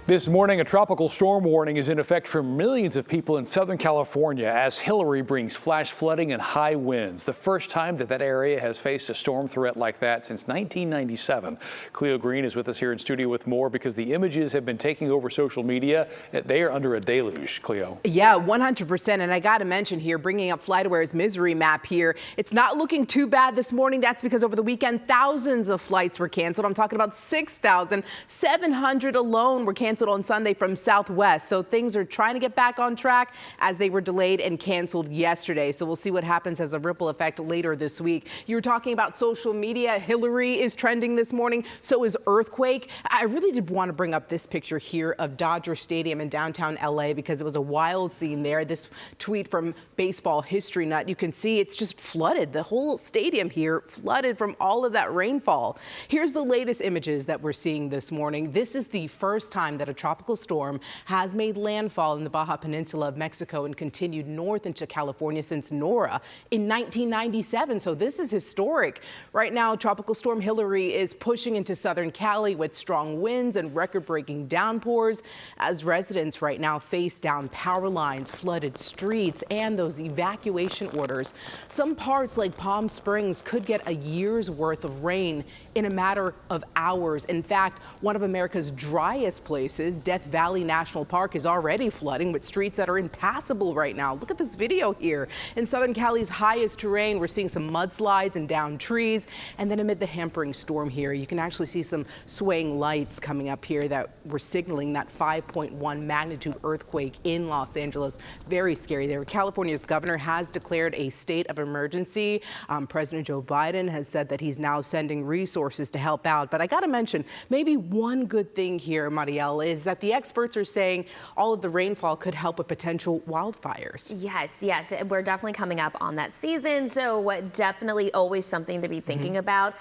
This morning, a tropical storm warning is in effect for millions of people in Southern California as Hilary brings flash flooding and high winds. The first time that area has faced a storm threat like that since 1997. Cleo Green is with us here in studio with more because the images have been taking over social media. They are under a deluge, Cleo. Yeah, 100%. And I got to mention here, bringing up FlightAware's misery map here, it's not looking too bad this morning. That's because over the weekend, thousands of flights were canceled. I'm talking about 6,700 alone were canceled on Sunday from Southwest. So things are trying to get back on track as they were delayed and canceled yesterday. So we'll see what happens as a ripple effect later this week. You were talking about social media. Hilary is trending this morning. So is earthquake. I really did want to bring up this picture here of Dodger Stadium in downtown LA because it was a wild scene there. This tweet from Baseball History Nut. You can see it's just flooded. The whole stadium here flooded from all of that rainfall. Here's the latest images that we're seeing this morning. This is the first time that a tropical storm has made landfall in the Baja Peninsula of Mexico and continued north into California since Nora in 1997. So this is historic. Right now, Tropical Storm Hilary is pushing into Southern Cali with strong winds and record-breaking downpours as residents right now face down power lines, flooded streets, and those evacuation orders. Some parts like Palm Springs could get a year's worth of rain in a matter of hours. In fact, one of America's driest places, Death Valley National Park, is already flooding with streets that are impassable right now. Look at this video here. In Southern Cali's highest terrain, we're seeing some mudslides and downed trees. And then amid the hampering storm here, you can actually see some swaying lights coming up here that were signaling that 5.1 magnitude earthquake in Los Angeles. Very scary there. California's governor has declared a state of emergency. President Joe Biden has said that he's now sending resources to help out. But I got to mention, maybe one good thing here, Marielle, is that the experts are saying all of the rainfall could help with potential wildfires. Yes, we're definitely coming up on that season, so definitely always something to be thinking about.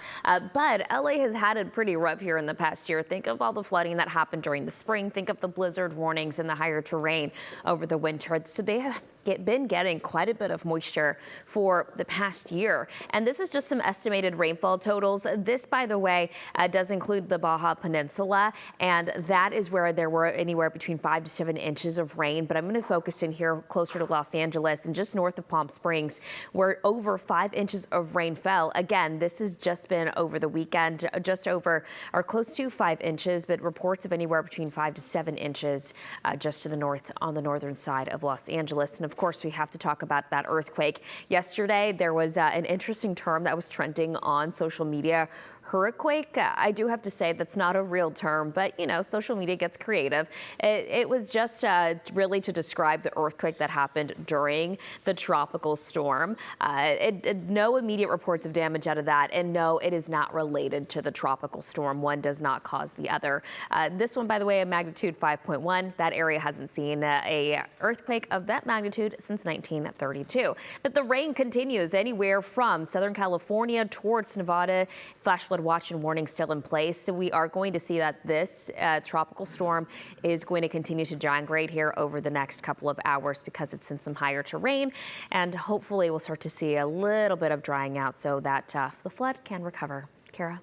But LA has had it pretty rough here in the past year. Think of all the flooding that happened during the spring. Think of the blizzard warnings and the higher terrain over the winter. So they have been getting quite a bit of moisture for the past year. And this is just some estimated rainfall totals. This, by the way, does include the Baja Peninsula, and that is where there were anywhere between 5 to 7 inches of rain. But I'm going to focus in here closer to Los Angeles and just north of Palm Springs, where over 5 inches of rain fell. Again, this has just been over the weekend, just over or close to 5 inches, but reports of anywhere between 5 to 7 inches just to the north on the northern side of Los Angeles. And of course, we have to talk about that earthquake. Yesterday, there was an interesting term that was trending on social media. Hurricane. I do have to say that's not a real term, but you know, social media gets creative. It was just really to describe the earthquake that happened during the tropical storm. No immediate reports of damage out of that, and no, it is not related to the tropical storm. One does not cause the other. This one, by the way, a magnitude 5.1. That area hasn't seen a earthquake of that magnitude since 1932. But the rain continues anywhere from Southern California towards Nevada. Flash flood watch and warning still in place. So we are going to see that this tropical storm is going to continue to downgrade here over the next couple of hours because it's in some higher terrain. And hopefully we'll start to see a little bit of drying out so that the flood can recover. Kara.